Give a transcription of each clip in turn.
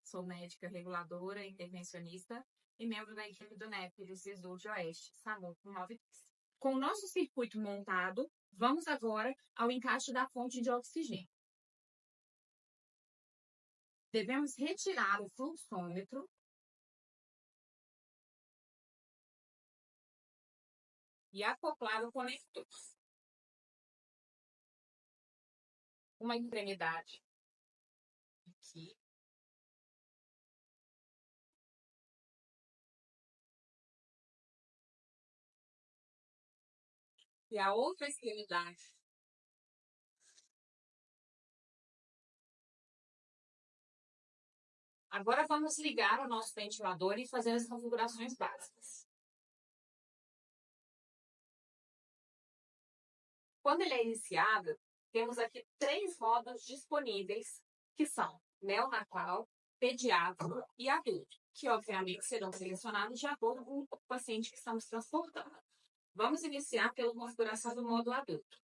Sou médica reguladora, intervencionista e membro da equipe do NEP do SISU de Oeste, SAMU 93. Com o nosso circuito montado, vamos agora ao encaixe da fonte de oxigênio. Devemos retirar o fluxômetro e acoplar o conector. Uma extremidade aqui. E a outra extremidade. Agora vamos ligar o nosso ventilador e fazer as configurações básicas. Quando ele é iniciado, temos aqui 3 modos disponíveis, que são neonatal, pediátrico e adulto, que obviamente serão selecionados de acordo com o paciente que estamos transportando. Vamos iniciar pela configuração do modo adulto.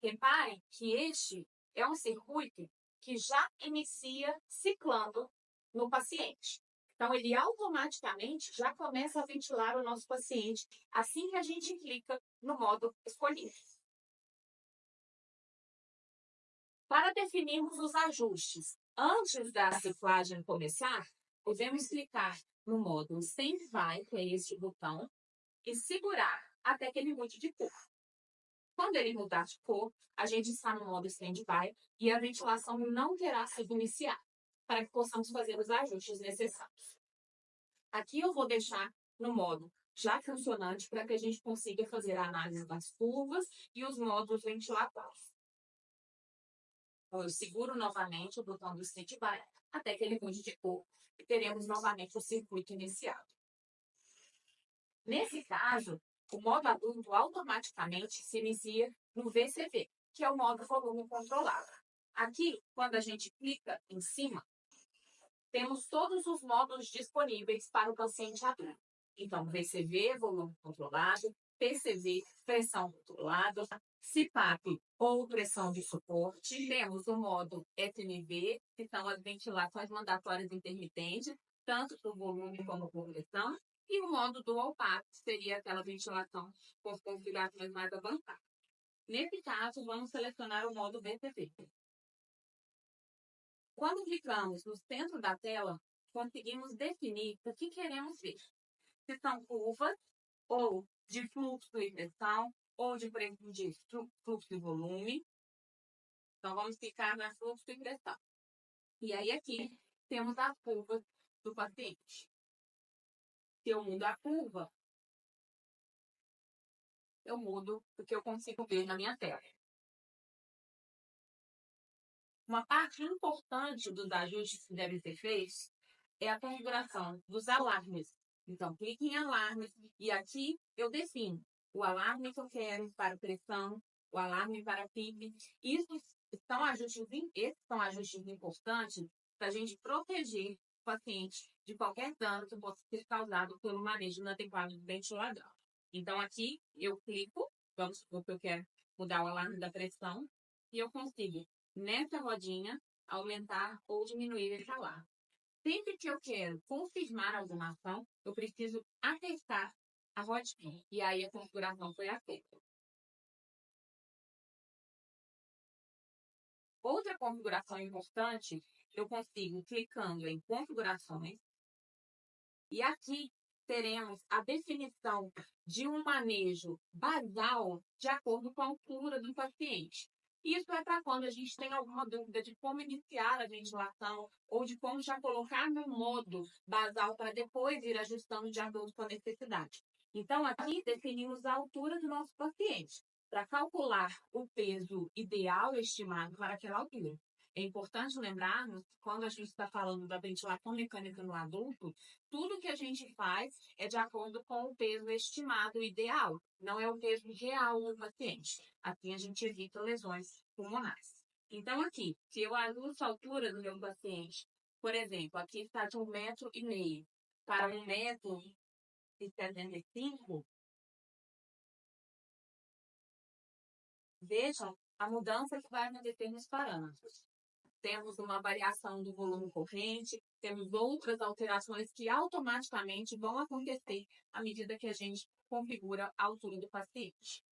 Reparem que este é um circuito que já inicia ciclando no paciente. Então, ele automaticamente já começa a ventilar o nosso paciente assim que a gente clica no modo escolhido. Para definirmos os ajustes antes da ciclagem começar, podemos clicar no modo Stand-by, que é este botão, e segurar até que ele mude de cor. Quando ele mudar de cor, a gente está no modo Stand-by e a ventilação não terá sido iniciada, para que possamos fazer os ajustes necessários. Aqui eu vou deixar no modo já funcionante para que a gente consiga fazer a análise das curvas e os modos ventilatórios. Então, eu seguro novamente o botão do Stand-by até que ele mude de cor e teremos novamente o circuito iniciado. Nesse caso, o modo adulto automaticamente se inicia no VCV, que é o modo volume controlado. Aqui, quando a gente clica em cima, temos todos os modos disponíveis para o paciente adulto. Então, VCV, volume controlado, PCV, pressão controlada, CPAP ou pressão de suporte. Temos o modo FNV, que são as ventilações mandatórias intermitentes, tanto por volume como por pressão. E o modo Dual PAP, que seria aquela ventilação com configurações mais avançadas. Nesse caso, vamos selecionar o modo VCV. Quando clicamos no centro da tela, conseguimos definir o que queremos ver. Se são curvas, ou de fluxo e pressão, ou de fluxo e volume. Então, vamos clicar na fluxo e pressão. E aí, aqui, temos as curvas do paciente. Se eu mudo a curva, eu mudo o que eu consigo ver na minha tela. Uma parte importante dos ajustes que devem ser feitos é a configuração dos alarmes. Então, clique em alarmes e aqui eu defino o alarme que eu quero para pressão, o alarme para PIB. Esses são ajustes importantes para a gente proteger o paciente de qualquer dano que possa ser causado pelo manejo inadequado do ventilador. Então, aqui eu clico, vamos supor que eu quero mudar o alarme da pressão, e eu consigo, nessa rodinha, aumentar ou diminuir esse alarme. Sempre que eu quero confirmar alguma ação, eu preciso atestar a rodinha. E aí a configuração foi aceita. Outra configuração importante, eu consigo clicando em configurações. E aqui teremos a definição de um manejo basal de acordo com a altura do paciente. Isso é para quando a gente tem alguma dúvida de como iniciar a ventilação ou de como já colocar no modo basal para depois ir ajustando de acordo com a necessidade. Então, aqui definimos a altura do nosso paciente para calcular o peso ideal estimado para aquela altura. É importante lembrarmos que quando a gente está falando da ventilação mecânica no adulto, tudo que a gente faz é de acordo com o peso estimado ideal, não é o peso real do paciente. Assim a gente evita lesões pulmonares. Então, aqui, se eu ajusto a altura do meu paciente, por exemplo, aqui está de 1,5 m para 1,75 m, vejam a mudança que vai acontecer nos parâmetros. temos uma variação do volume corrente, temos outras alterações que automaticamente vão acontecer à medida que a gente configura a altura do paciente.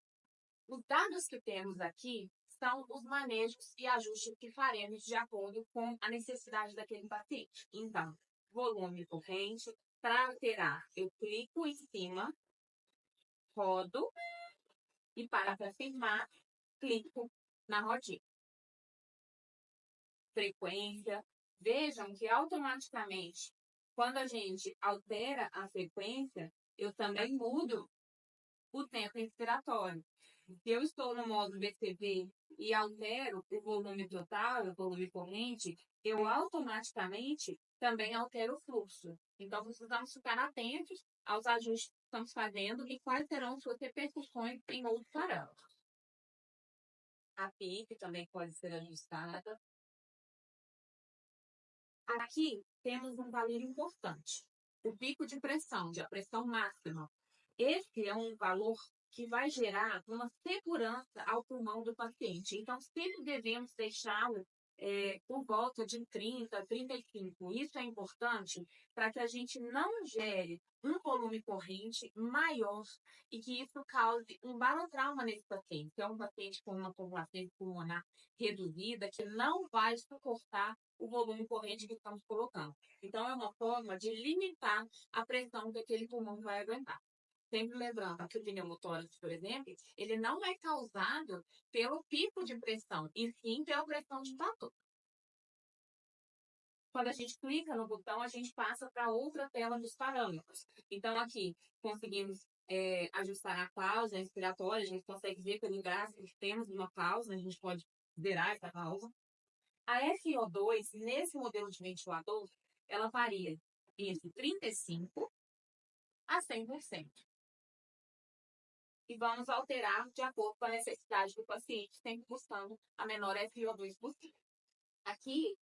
Os dados que temos aqui são os manejos e ajustes que faremos de acordo com a necessidade daquele paciente. Então, volume corrente, para alterar, eu clico em cima, rodo, e para confirmar, clico na rodinha. Frequência. Vejam que automaticamente, quando a gente altera a frequência, eu também mudo o tempo inspiratório. Se eu estou no modo BCV e altero o volume total, o volume corrente, eu automaticamente também altero o fluxo. Então, precisamos ficar atentos aos ajustes que estamos fazendo e quais serão suas repercussões em outros parâmetros. A PIC também pode ser ajustada. Aqui temos um valor importante, o pico de pressão, a pressão máxima. Esse é um valor que vai gerar uma segurança ao pulmão do paciente. Então, sempre devemos deixá-lo por volta de 30, 35. Isso é importante para que a gente não gere um volume corrente maior e que isso cause um balotrauma nesse paciente. É um paciente com uma população pulmonar reduzida que não vai suportar o volume corrente que estamos colocando. Então, é uma forma de limitar a pressão que aquele pulmão vai aguentar. Sempre lembrando que o pneumotórax, por exemplo, ele não é causado pelo pico de pressão, e sim pela pressão de trator. Quando a gente clica no botão, a gente passa para outra tela dos parâmetros. Então, aqui, conseguimos ajustar a pausa inspiratória, a gente consegue ver pelo gráfico que temos uma pausa, a gente pode zerar essa pausa. A FO2, nesse modelo de ventilador, ela varia entre 35% a 100%. E vamos alterar de acordo com a necessidade do paciente, sempre buscando a menor FO2 possível. Aqui,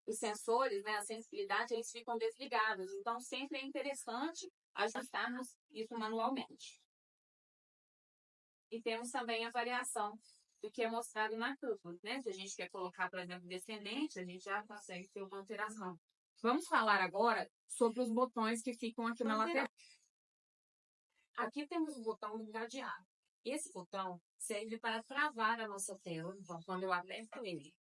os sensores, a sensibilidade, eles ficam desligados. Então, sempre é interessante ajustarmos isso manualmente. E temos também a variação do que é mostrado na curva, Se a gente quer colocar, por exemplo, descendente, a gente já consegue ter uma alteração. Vamos falar agora sobre os botões que ficam aqui na lateral. Aqui temos o botão do engadeado. Esse botão serve para travar a nossa tela. Então, quando eu aperto ele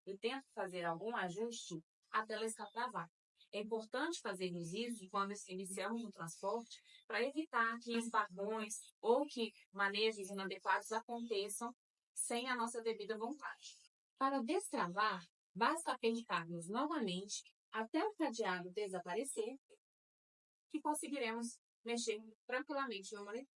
e tento fazer algum ajuste, a tela está travada. É importante fazermos isso quando iniciamos o transporte para evitar que esbarrões ou que manejos inadequados aconteçam sem a nossa devida vontade. Para destravar, basta apertarmos novamente até o cadeado desaparecer que conseguiremos mexer tranquilamente no monitor.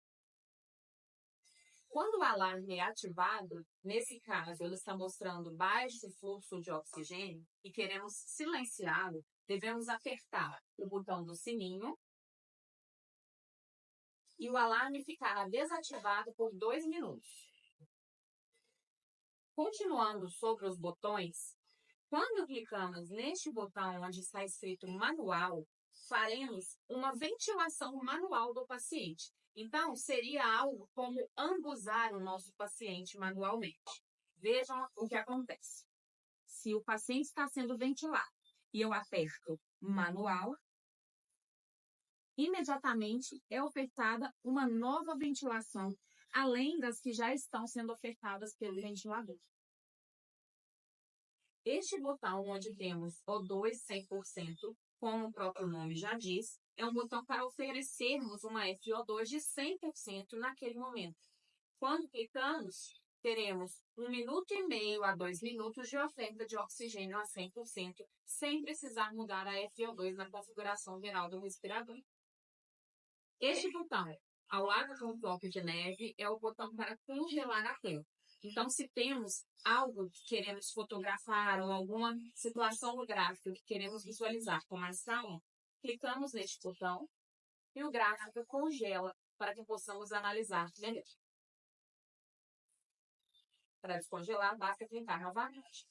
Quando o alarme é ativado, nesse caso ele está mostrando baixo fluxo de oxigênio e queremos silenciá-lo, devemos apertar o botão do sininho e o alarme ficará desativado por 2 minutos. Continuando sobre os botões, quando clicamos neste botão onde está escrito manual, faremos uma ventilação manual do paciente. Então, seria algo como ambuzar o nosso paciente manualmente. Vejam o que acontece. Se o paciente está sendo ventilado e eu aperto manual, imediatamente é ofertada uma nova ventilação, além das que já estão sendo ofertadas pelo ventilador. Este botão, onde temos O2 100%, como o próprio nome já diz, é um botão para oferecermos uma FO2 de 100% naquele momento. Quando clicamos, teremos 1 minuto e meio a 2 minutos de oferta de oxigênio a 100%, sem precisar mudar a FO2 na configuração geral do respirador. Este botão, ao lado do bloco de neve, é o botão para congelar a tela. Então, se temos algo que queremos fotografar ou alguma situação no gráfico que queremos visualizar com mais calma, clicamos neste botão e o gráfico congela para que possamos analisar melhor. Para descongelar, basta clicar novamente.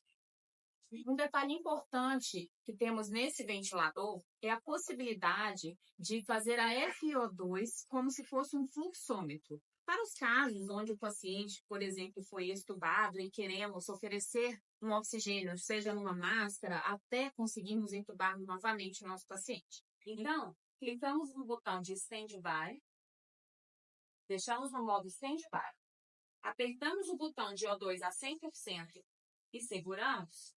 Um detalhe importante que temos nesse ventilador é a possibilidade de fazer a FO2 como se fosse um fluxômetro. Para os casos onde o paciente, por exemplo, foi extubado e queremos oferecer um oxigênio, seja numa máscara, até conseguirmos entubar novamente o nosso paciente. Então, clicamos no botão de Stand-by, deixamos no modo Stand-by, apertamos o botão de O2 a 100% e seguramos.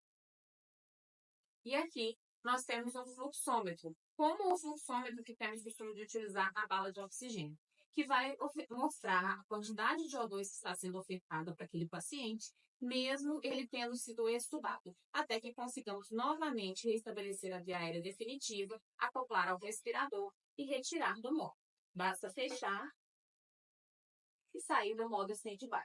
E aqui nós temos um fluxômetro, como o fluxômetro que temos costume de utilizar na bala de oxigênio, que vai mostrar a quantidade de O2 que está sendo ofertada para aquele paciente, mesmo ele tendo sido extubado, até que consigamos novamente restabelecer a via aérea definitiva, acoplar ao respirador e retirar do modo. Basta fechar e sair do modo stand-by.